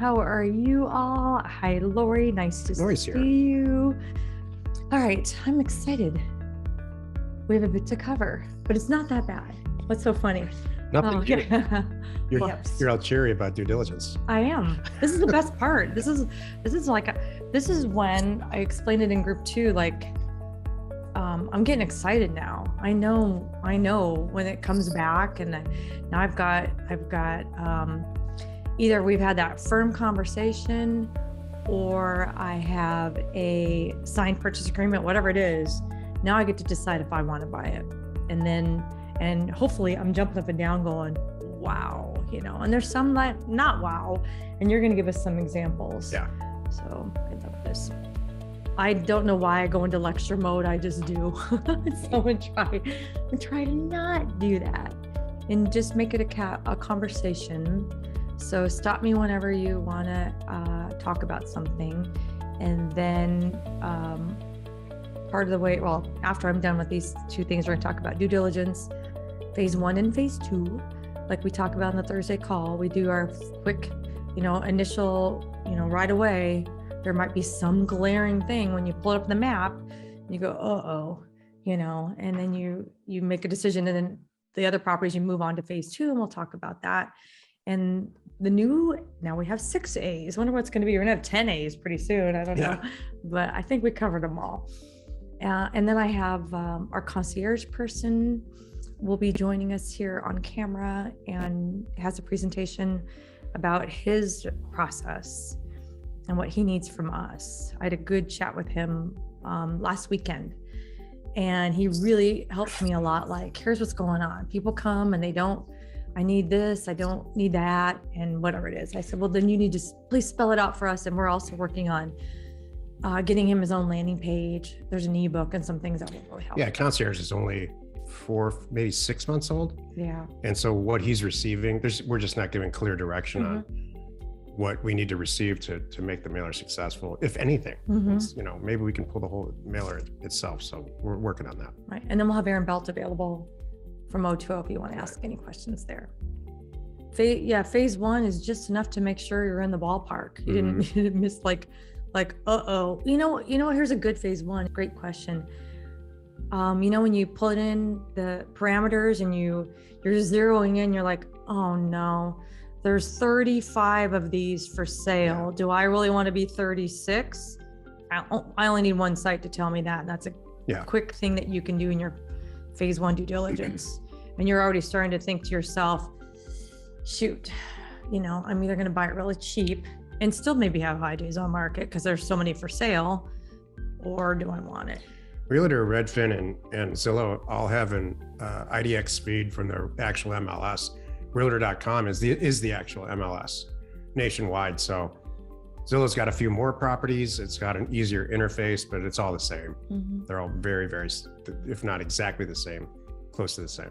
How are you all? Hi, Lori. Nice to Lori's see here. you. All right, I'm excited. We have a bit to cover, but it's not that bad. What's so funny? Nothing. Yeah. You're all cheery about due diligence. I am. This is the best part. This is when I explained it in group 2. Like, I'm getting excited now. I know when it comes back, and now I've got either we've had that firm conversation, or I have a signed purchase agreement, whatever it is. Now I get to decide if I want to buy it, and hopefully I'm jumping up and down going, wow, and there's some that not wow, and you're going to give us some examples. Yeah. So I love this. I don't know why I go into lecture mode. I just do. So I'm try to not do that and just make it a conversation. So stop me whenever you want to talk about something. And then part of the way, well, after I'm done with these 2 things, we're going to talk about due diligence, phase 1 and phase 2. Like we talk about in the Thursday call, we do our quick, initial, right away. There might be some glaring thing when you pull up the map, you go, uh-oh, and then you make a decision, and then the other properties, you move on to phase 2, and we'll talk about that. And now we have 6 A's. Wonder what's going to be. We're going to have 10 A's pretty soon. I don't know, but I think we covered them all. And then I have our concierge person will be joining us here on camera and has a presentation about his process and what he needs from us. I had a good chat with him last weekend, and he really helped me a lot. Like, here's what's going on. People come and I need this, I don't need that, and whatever it is. I said, well, then you need to please spell it out for us. And we're also working on getting him his own landing page. There's an ebook and some things that will really help. Yeah, Concierge is only 4, maybe 6 months old. Yeah. And so what he's receiving, we're just not giving clear direction on what we need to receive to make the mailer successful, if anything. It's, maybe we can pull the whole mailer itself. So we're working on that. Right. And then we'll have Aaron Belt available from O2O if you want to ask any questions there. Phase 1 is just enough to make sure you're in the ballpark. You didn't miss like, uh-oh. Here's a good phase 1. Great question. When you put in the parameters and you're zeroing in, you're like, oh no, there's 35 of these for sale. Do I really want to be 36? I only need one site to tell me that. And that's a quick thing that you can do in your phase 1 due diligence. And you're already starting to think to yourself, shoot, I'm either going to buy it really cheap and still maybe have high days on market because there's so many for sale, or do I want it? Realtor, Redfin, and Zillow all have an IDX feed from their actual MLS. Realtor.com is the actual MLS nationwide. So Zillow's got a few more properties. It's got an easier interface, but it's all the same. They're all very, very, if not exactly the same, close to the same.